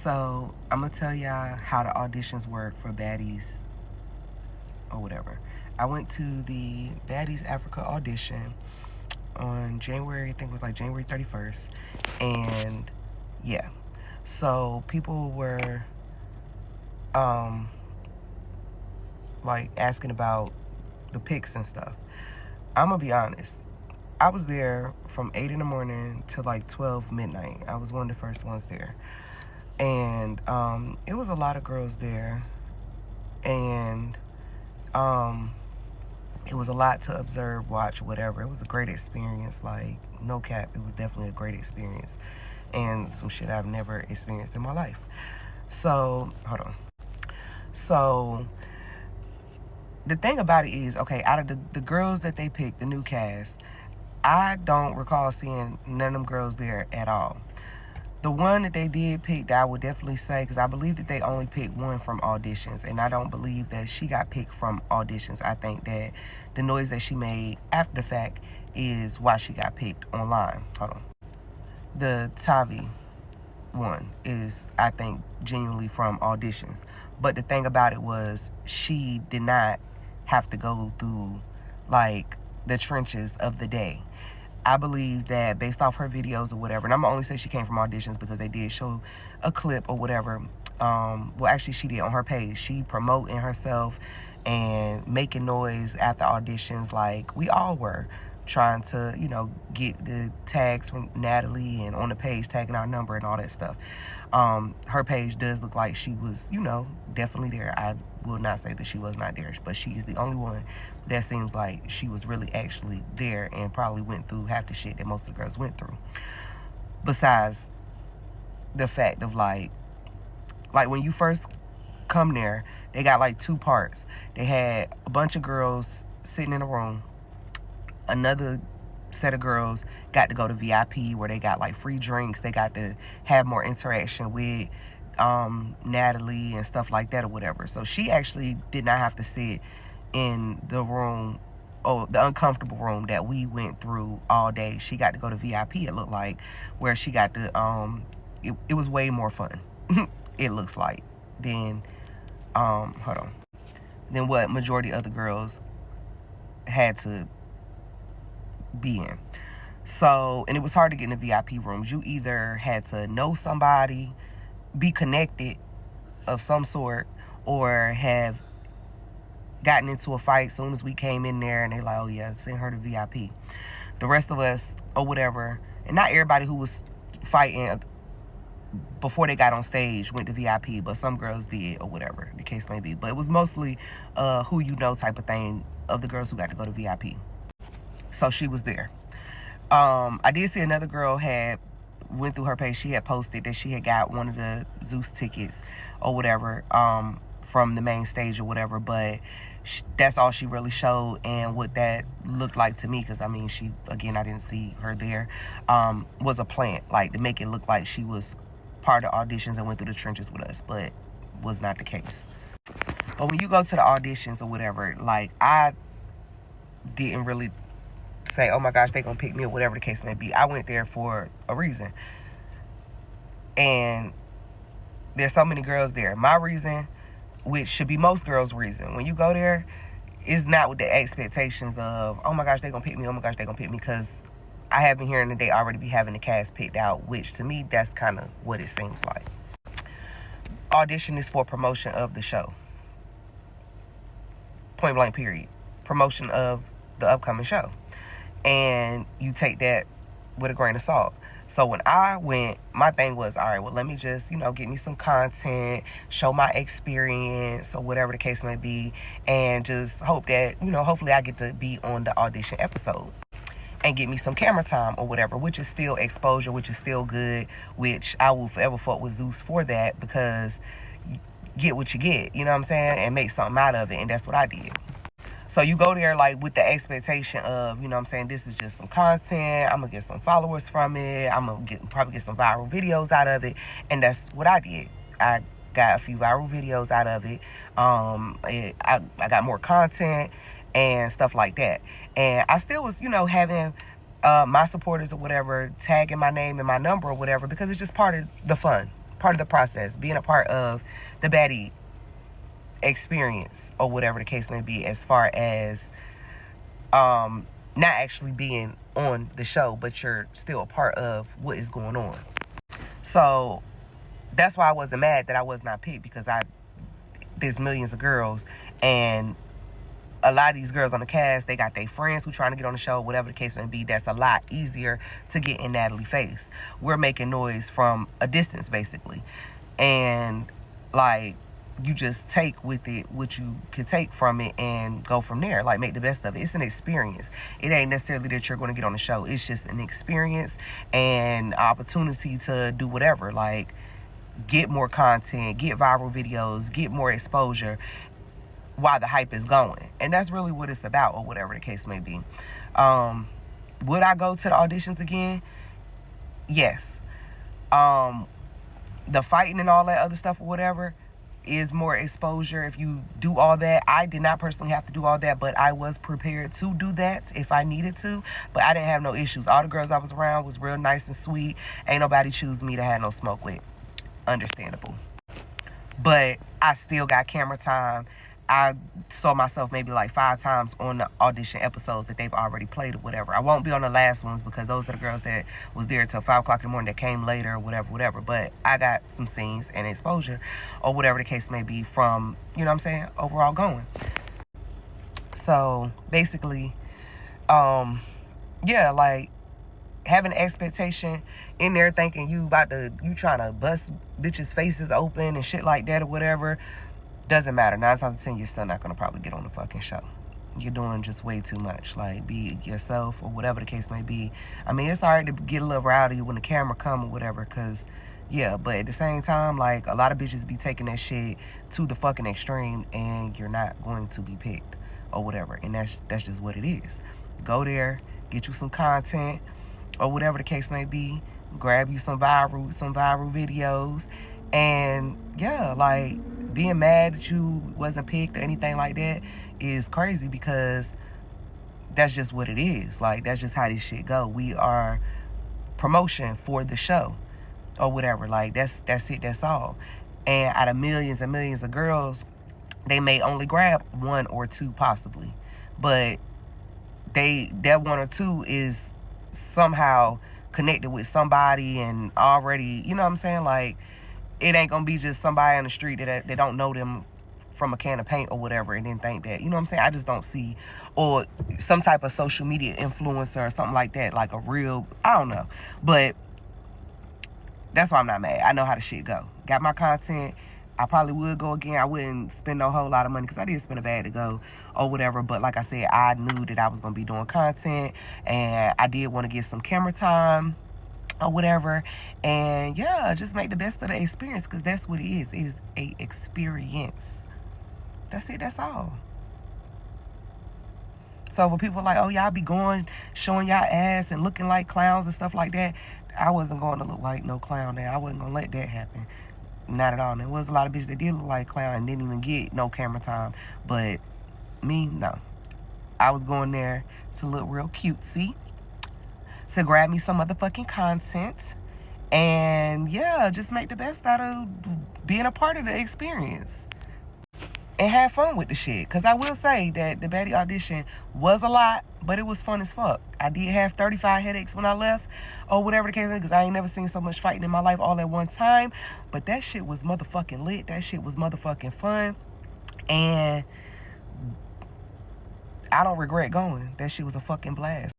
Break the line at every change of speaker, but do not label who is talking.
So I'm gonna tell y'all how the auditions work for Baddies or whatever. I went to the Baddies Africa audition on January, I think it was like January 31st. And yeah, so people were like asking about the pics and stuff. I'm gonna be honest. I was there from 8 in the morning to like 12 midnight. I was one of the first ones there. And it was a lot of girls there. And it was a lot to observe, watch, whatever. It was a great experience. Like, no cap, it was definitely a great experience. And some shit I've never experienced in my life. So, hold on. So, the thing about it is, okay, out of the girls that they picked, the new cast, I don't recall seeing none of them girls there at all. The one that they did pick that I would definitely say, because I believe that they only picked one from auditions, and I don't believe that she got picked from auditions. I think that the noise that she made after the fact is why she got picked online. Hold on. The Tavi one is, I think, genuinely from auditions. But the thing about it was she did not have to go through, like, the trenches of the day. I believe that based off her videos or whatever, and I'm gonna only say she came from auditions because they did show a clip or whatever. Well, actually, she did on her page. She promoting herself and making noise after auditions, like we all were, trying to, you know, get the tags from Natalie and on the page tagging our number and all that stuff. Her page does look like she was, you know, definitely there. I will not say that she was not there, but she is the only one that seems like she was really actually there and probably went through half the shit that most of the girls went through. Besides the fact of like when you first come there, they got like two parts. They had a bunch of girls sitting in a room. Another set of girls got to go to VIP where they got like free drinks. They got to have more interaction with Natalie and stuff like that or whatever. So she actually did not have to sit in the room, or the uncomfortable room that we went through all day. She got to go to VIP, it looked like, where she got to it was way more fun it looks like than hold on, than what majority of the girls had to be in. So, and it was hard to get in the VIP rooms. You either had to know somebody, be connected of some sort, or have gotten into a fight soon as we came in there and they like, oh yeah, send her to VIP. The rest of us or whatever, and not everybody who was fighting before they got on stage went to VIP, but some girls did or whatever the case may be. But it was mostly who you know type of thing of the girls who got to go to VIP. So she was there. I did see another girl went through her page. She had posted that she had got one of the Zeus tickets or whatever from the main stage or whatever, but that's all she really showed. And what that looked like to me, because I mean, I didn't see her there, was a plant, like to make it look like she was part of auditions and went through the trenches with us, but was not the case. But when you go to the auditions or whatever, like I didn't really say, oh my gosh, they gonna pick me or whatever the case may be. I went there for a reason. And there's so many girls there. My reason, which should be most girls' reason, when you go there, is not with the expectations of, oh my gosh, they gonna pick me, oh my gosh, they gonna pick me, because I have been hearing that they already be having the cast picked out, which to me, that's kind of what it seems like. Audition is for promotion of the show. Point blank, period. Promotion of the upcoming show. And you take that with a grain of salt. So when I went, my thing was, all right, well, let me just, get me some content, show my experience or whatever the case may be, and just hope that, hopefully I get to be on the audition episode and get me some camera time or whatever, which is still exposure, which is still good, which I will forever fuck with Zeus for that, because you get what you get, you know what I'm saying, and make something out of it, and that's what I did. So you go there like with the expectation of, this is just some content. I'm going to get some followers from it. I'm going to probably get some viral videos out of it. And that's what I did. I got a few viral videos out of it. I got more content and stuff like that. And I still was, having my supporters or whatever tagging my name and my number or whatever, because it's just part of the fun. part of the process, being a part of the baddie experience, or whatever the case may be, as far as not actually being on the show, but you're still a part of what is going on. So that's why I wasn't mad that I was not picked, because there's millions of girls, and a lot of these girls on the cast, they got their friends who trying to get on the show, whatever the case may be. That's a lot easier to get in Natalie's face. We're making noise from a distance, basically. And, like, you just take with it what you can take from it and go from there. Like, make the best of it. It's an experience. It ain't necessarily that you're going to get on the show. It's just an experience and opportunity to do whatever. Like, get more content, get viral videos, get more exposure while the hype is going. And that's really what it's about, or whatever the case may be. Would I go to the auditions again? Yes. The fighting and all that other stuff or whatever is more exposure if you do all that. I did not personally have to do all that, but I was prepared to do that if I needed to. But I didn't have no issues. All the girls I was around was real nice and sweet. Ain't nobody choose me to have no smoke with. Understandable. But I still got camera time. I saw myself maybe like 5 times on the audition episodes that they've already played or whatever. I won't be on the last ones because those are the girls that was there till 5 o'clock in the morning that came later or whatever. But I got some scenes and exposure, or whatever the case may be, from, you know what I'm saying, overall going. So basically, yeah, like, having an expectation in there thinking you trying to bust bitches' faces open and shit like that or whatever, doesn't matter. 9 times out of 10, you're still not going to probably get on the fucking show. You're doing just way too much. Like, be yourself or whatever the case may be. I mean, it's hard to get a little rowdy when the camera come or whatever, because, yeah, but at the same time, like, a lot of bitches be taking that shit to the fucking extreme, and you're not going to be picked or whatever. And that's just what it is. Go there, get you some content or whatever the case may be. Grab you some viral videos. And, yeah, like, being mad that you wasn't picked or anything like that is crazy, because that's just what it is. Like, that's just how this shit go. We are promotion for the show or whatever. Like, that's it, that's all. And out of millions and millions of girls, they may only grab 1 or 2 possibly, but that 1 or 2 is somehow connected with somebody and already, you know what I'm saying? Like, it ain't gonna be just somebody on the street that don't know them from a can of paint or whatever and then think that, you know what I'm saying? I just don't see, or some type of social media influencer or something like that, like a real, I don't know. But that's why I'm not mad. I know how the shit go. Got my content. I probably would go again. I wouldn't spend no whole lot of money, because I did spend a bag to go or whatever. But like I said, I knew that I was going to be doing content, and I did want to get some camera time or whatever. And yeah, just make the best of the experience, because that's what it is. It is a experience. That's it. That's all. So when people are like, oh, y'all be going, showing y'all ass and looking like clowns and stuff like that, I wasn't going to look like no clown there. I wasn't going to let that happen. Not at all. And there was a lot of bitches that did look like clown and didn't even get no camera time. But me, no. I was going there to look real cutesy, to grab me some motherfucking content, and yeah, just make the best out of being a part of the experience and have fun with the shit. Because I will say that the Baddies Audition was a lot, but it was fun as fuck. I did have 35 headaches when I left, or whatever the case is, because I ain't never seen so much fighting in my life all at one time. But that shit was motherfucking lit. That shit was motherfucking fun. And I don't regret going. That shit was a fucking blast.